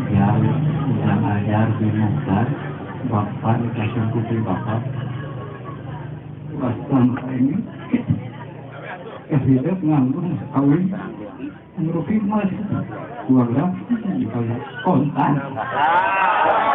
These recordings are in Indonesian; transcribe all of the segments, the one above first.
yang ajar di Mukhtar Bapak dikasih putri Bapak pas ini hidup nganggung kawin merupakan mas keluarga dikasih kontan.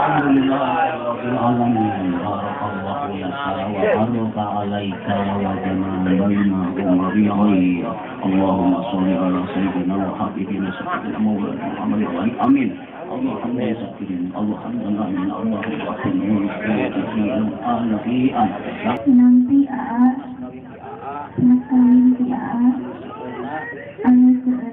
Alhamdulillahirrahmanirrahim. Barakallahu laka wa baraka alaika wa jama'a bainahum wa bi'ayya. Allahumma sholli ala sayyidina wa habibina sayyidina Muhammad wa ali amin. Allahumma ya sayyidina Allahumma amin. Allahumma amin. Nanti nanti ayat seorang kuat.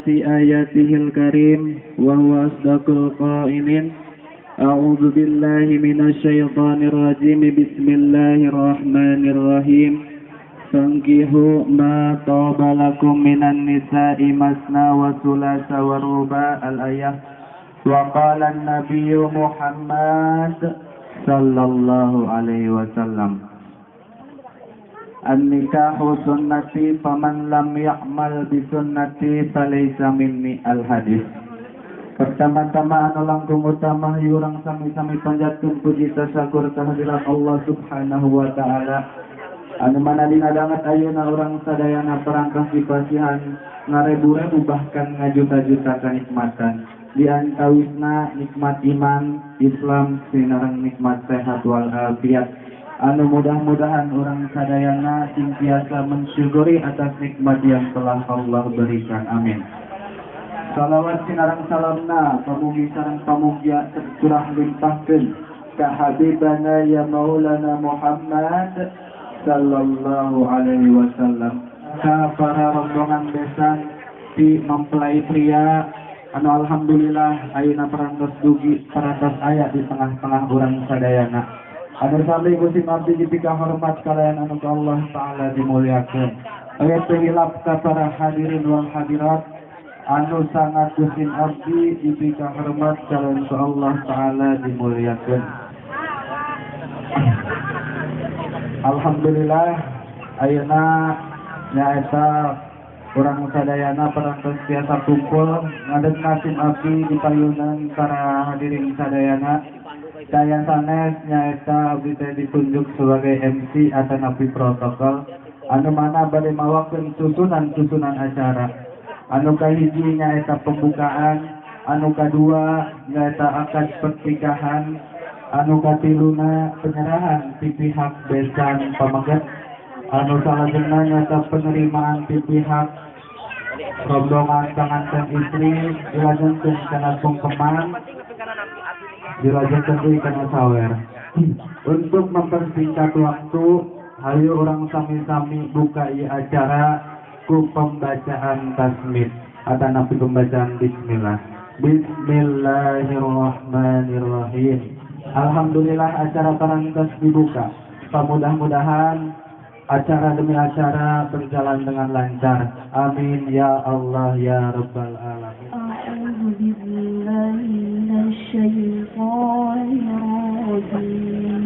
في آياته الكريم وهو أصدق القائلين أعوذ بالله من الشيطان الرجيم بسم الله الرحمن الرحيم فانكحوا ما طاب لكم من النساء مثنى وثلاث ورباع الآية وقال النبي محمد صلى الله عليه وسلم An-nikahu sunnati faman lam ya'mal bi sunnati falaysa minni al-hadis. Pertama-tama anu langkung utama yurang sami-sami panjatkeun puji tasakur kehadirat Allah Subhanahu wa taala. Anu mana dina dangat ayeuna urang sadayana perangkas dipasihan ngarebu-rebu bahkan ngajuta-juta kanikmatan. Di antawisna nikmat iman, Islam, sinareng nikmat sehat wal afiat. Anu mudah-mudahan orang sadayana senantiasa mensyukuri atas nikmat yang telah Allah berikan. Amin. Salawat sinarang salamna pamugi sareng pamugya curah limpahkeun ka habibana ya maulana Muhammad sallallahu alaihi wasallam. Ka para rombongan besan di mempelai pria anu alhamdulillah ayeuna parantos dugi parantos aya di tengah-tengah urang sadayana. Anu sami Gusti Abdi dipika hormat kalian anu ka Allah taala dimuliakeun. Ayat hilap ka para hadirin wal hadirat anu sangat Gusti Abdi dipika hormat kalian ka Allah taala dimuliakeun. Alhamdulillah ayeuna nyaeta urang sadayana parantos tiasa kumpul ngadeg nasib abdi di payunan para hadirin sadayana. Saya sanes nyaeta abdi teh ditunjuk sebagai MC atau napi protokol anu mana bade mawakeun susunan acara. Anu kahiji nyaeta pembukaan, anu kadua nyaeta akad pernikahan, anu katiluna penyerahan ti pihak besan pamaget, anu salajengna nyaeta penerimaan ti pihak rombongan pengantin istri dilanjutkeun kana pungkeman dilanjutkan di kana sawer. Untuk mempersingkat waktu, hayu orang sami-sami buka acara ku pembacaan tasmid atau nabi pembacaan bismillah. Bismillahirrahmanirrahim. Alhamdulillah acara parantos dibuka. Mudah-mudahan acara demi acara berjalan dengan lancar. Amin ya Allah ya Rabbal alamin. A'udzu billahi minasyaitonir rajim.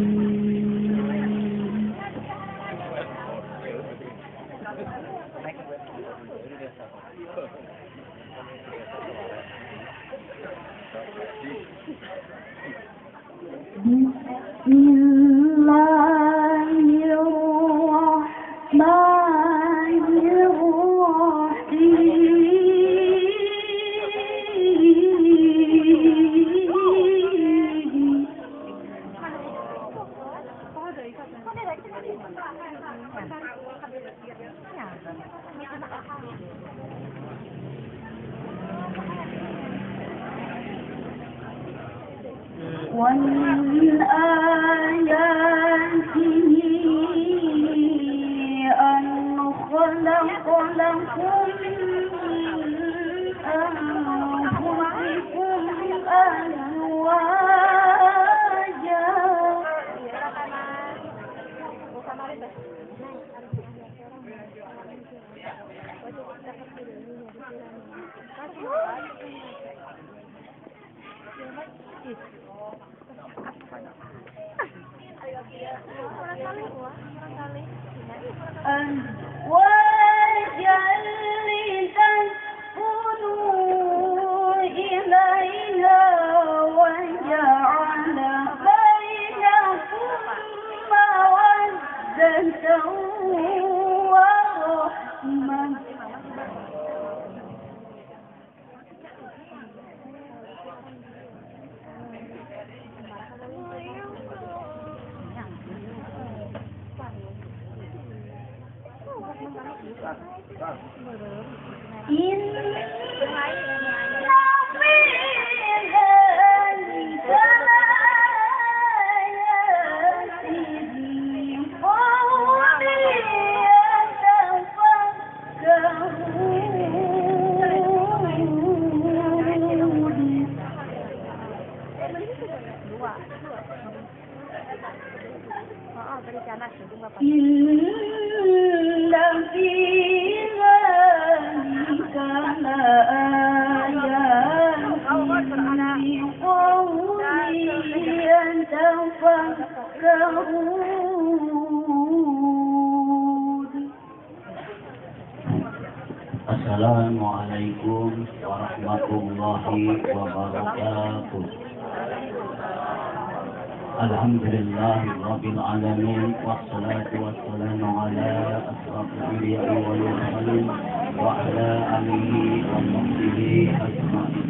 Bismillahirrahmanirrahim. ومن آياته أن خلق لكم من أنفسكم أزواجا أزواجا لتسكنوا إليها وجعل بينكم مودة ورحمة إن في ذلك لآيات لقوم يتفكرون إن في ذلك لآيات لقوم يتفكرون. Assalamualaikum warahmatullahi wabarakatuh. Alhamdulillahi rabbil alamin, wassalatu wassalamu ala asrafil anbiya'i wal mursalin wa ala alihi wa sahbihi ajma'in.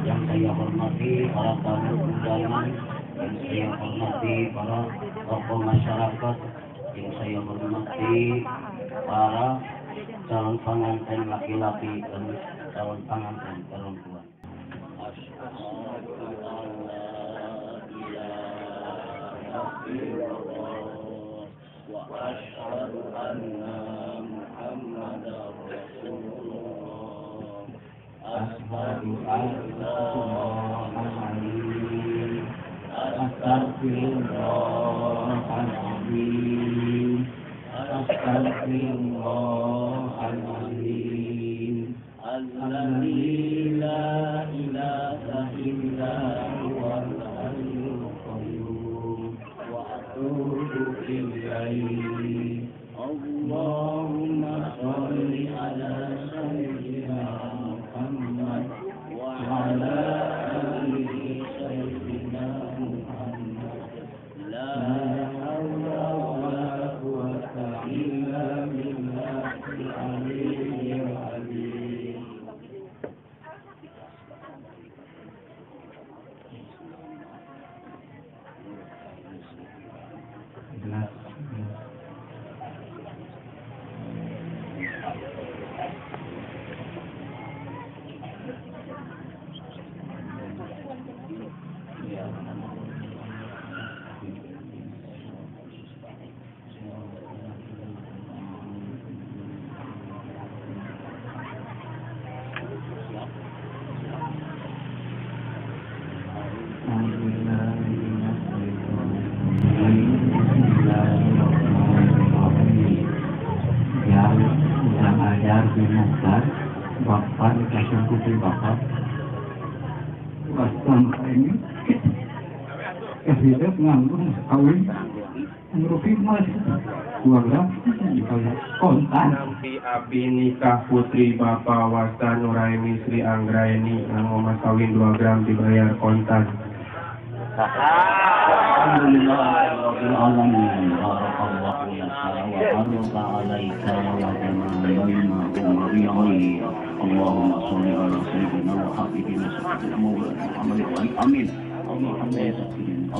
Yang saya hormati para tamu undangan, yang saya hormati para tokoh masyarakat, yang saya hormati para calon pengantin laki-laki dan calon pengantin perempuan. وأشهد أن محمدا رسول الله. أشهد أن لا أستغفر الله العظيم. أستغفر الله العظيم الذي لا إله إلا هو الحي القيوم وأتوب إليه. اللهم صل على سيدنا محمد وعلى آل سيدنا محمد. لا حول ولا قوة إلا بالله العلي العظيم. Yang ada binatang bapak dikasih putih bapak waston ini kehidup nganggung kawin merupi mas keluarga kontan Abi nikah putri Bapak Wasta Nuraini Sri Anggraini yang mas kawin 2 gram dibayar kontan. Alhamdulillahirabbil alamin. Barakallahu laka wa baraka alaika wa jama'a bainakum wa bi'ayyi. Allahumma shalli ala sayyidina wa habibina sallallahu alaihi wa sallam. Amin. Allahumma salli ala sayyidina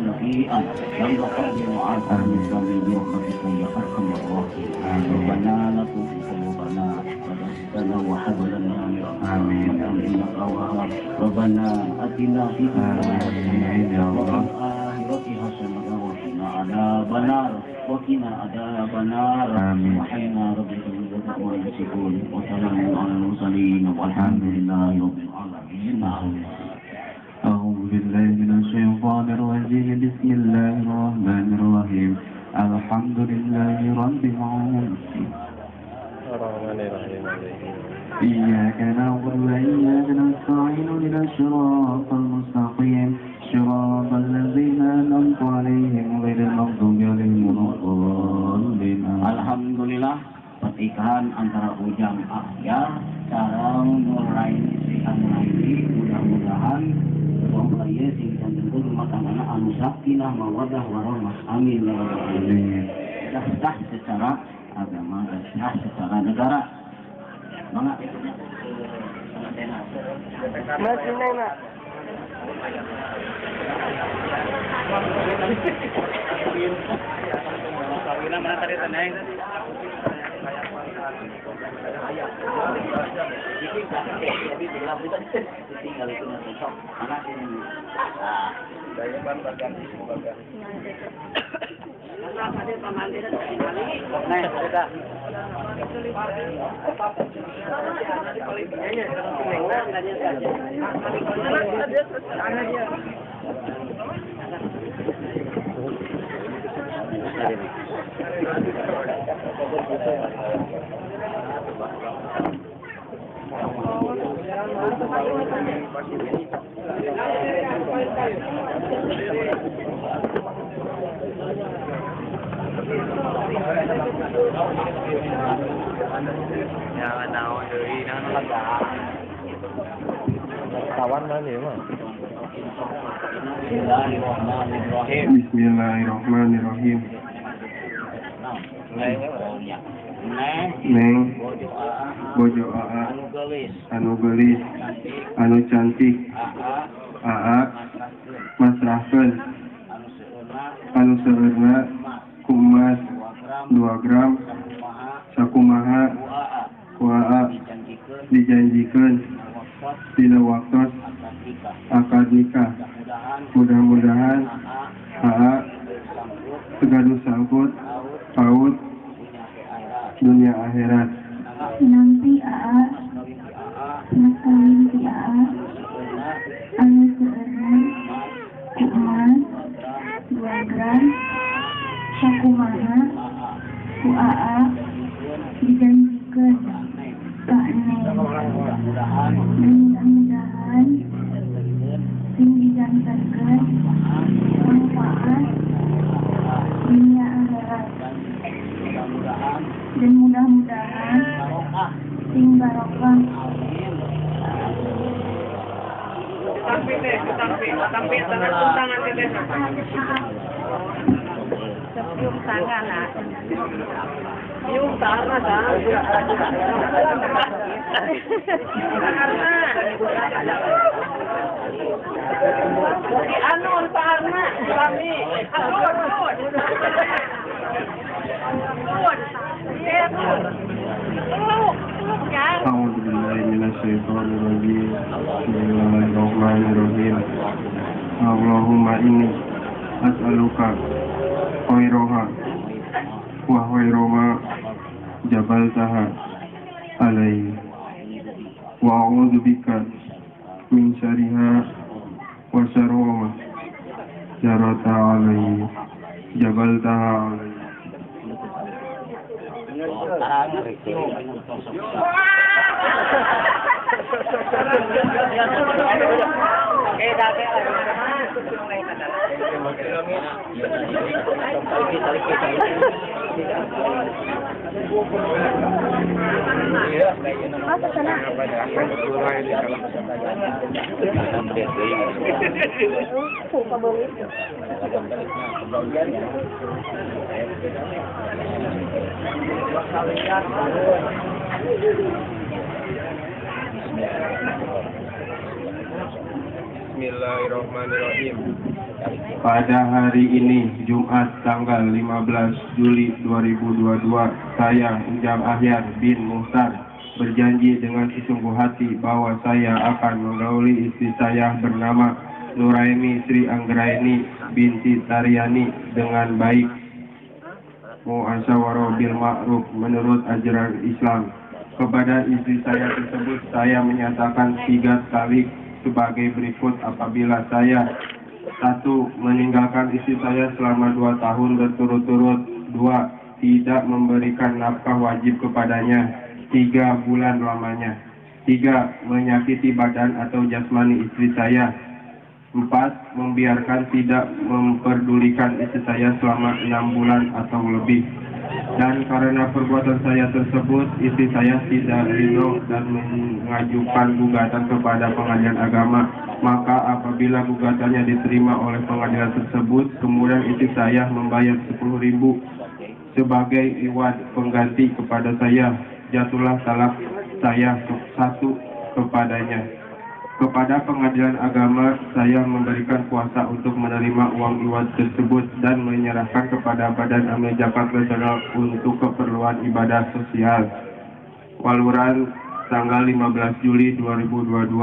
نبيا لم نقدم عنه من برحمتك يا ارحم الراحمين ربنا لا تزغ قلوبنا بعد إذ هديتنا وهب لنا من رحمتك انك وهاب ربنا اتنا في الدنيا حسنه وفي الاخره حسنه وقنا عذاب النار وقنا عذاب النار سبحان ربك رب العزة عما يصفون وسلام على المرسلين والحمد لله رب العالمين. أعوذ بالله من الشيطان الرجيم بسم الله الرحمن الرحيم الحمد لله رب العالمين إياك نعبد وإياك نستعين اهدنا الصراط المستقيم صراط الذين أنعمت عليهم غير المغضوب عليهم ولا الضالين. Alhamdulillah pernikahan antara Ujang Ahyar sareng Nuraini Sri Anggraini mudah-mudahan Wongkaya sing tentu rumah tanggana anu sakinah mawaddah warahmah amin ya rabbal alamin. Sah secara agama dan sah secara negara. Mangga Masih nena. Kawinan mana tadi tenang? tinggal itu nanti sok anak ini. Saya ban bagian bagian. Nah, sudah. Jangan naon deui naon lega. Kawan mana ya, Mas? Bismillahirrahmanirrahim. Bismillahirrahmanirrahim. Neng, Bojo AA, anu gelis, anu gelis, anu cantik, AA, masrahkeun, anu seueurna, kumas, 2 gram, sakumaha, ku AA, dijanjikeun, dina waktos, akad nikah. Mudah-mudahan AA tegaduh sangkut paut dunia akhirat. Nanti AA Nakawin ti AA anu seueurna kumas 2 gram sakumaha ku AA dijanjikeun ka Neng dan mudah-mudahan sing dijantankeun manfaat dunia akhirat dan mudah-mudahan sing barokah. Sampai tangan teteh. Cium tangan lah. Yung tangan dah. Anu Parna, kami. A'udzu billahi minasyaitonir rajim. Bismillahirrahmanirrahim. Allahumma inni as'aluka khairaha wa khairama jabaltaha alaihi wa a'udzu bika min syarriha wa syarrama jarata alaihi jabaltaha alaihi. Masa sana? Suka boleh. Bismillahirrahmanirrahim. Pada hari ini, Jumat tanggal 15 Juli 2022, saya Ujang Ahyar bin Muhtar berjanji dengan sesungguh hati bahwa saya akan menggauli istri saya bernama Nuraini Sri Anggraini binti Taryani dengan baik, muasyawaro bil ma'ruf menurut ajaran Islam. Kepada istri saya tersebut, saya menyatakan 3 kali sebagai berikut apabila saya: 1. Meninggalkan istri saya selama 2 tahun berturut-turut. 2. Tidak memberikan nafkah wajib kepadanya 3 bulan lamanya. 3. Menyakiti badan atau jasmani istri saya. 4. Membiarkan tidak memperdulikan istri saya selama 6 bulan atau lebih. Dan karena perbuatan saya tersebut, istri saya tidak ridho dan mengajukan gugatan kepada pengadilan agama. Maka apabila gugatannya diterima oleh pengadilan tersebut, kemudian istri saya membayar 10.000 sebagai iwad pengganti kepada saya, jatuhlah talak saya 1 kepadanya. Kepada pengadilan agama, saya memberikan kuasa untuk menerima uang iwad tersebut dan menyerahkan kepada Badan Amil Zakat Nasional untuk keperluan ibadah sosial. Waluran tanggal 15 Juli 2022.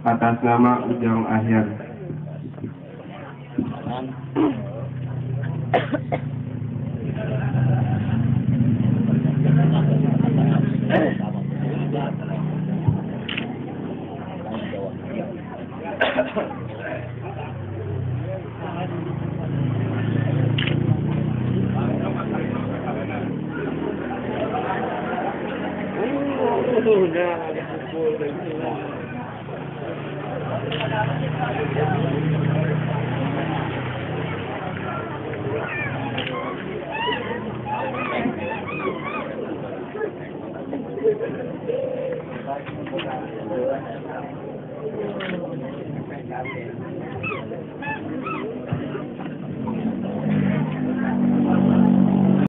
Atas nama Ujang Ahyar.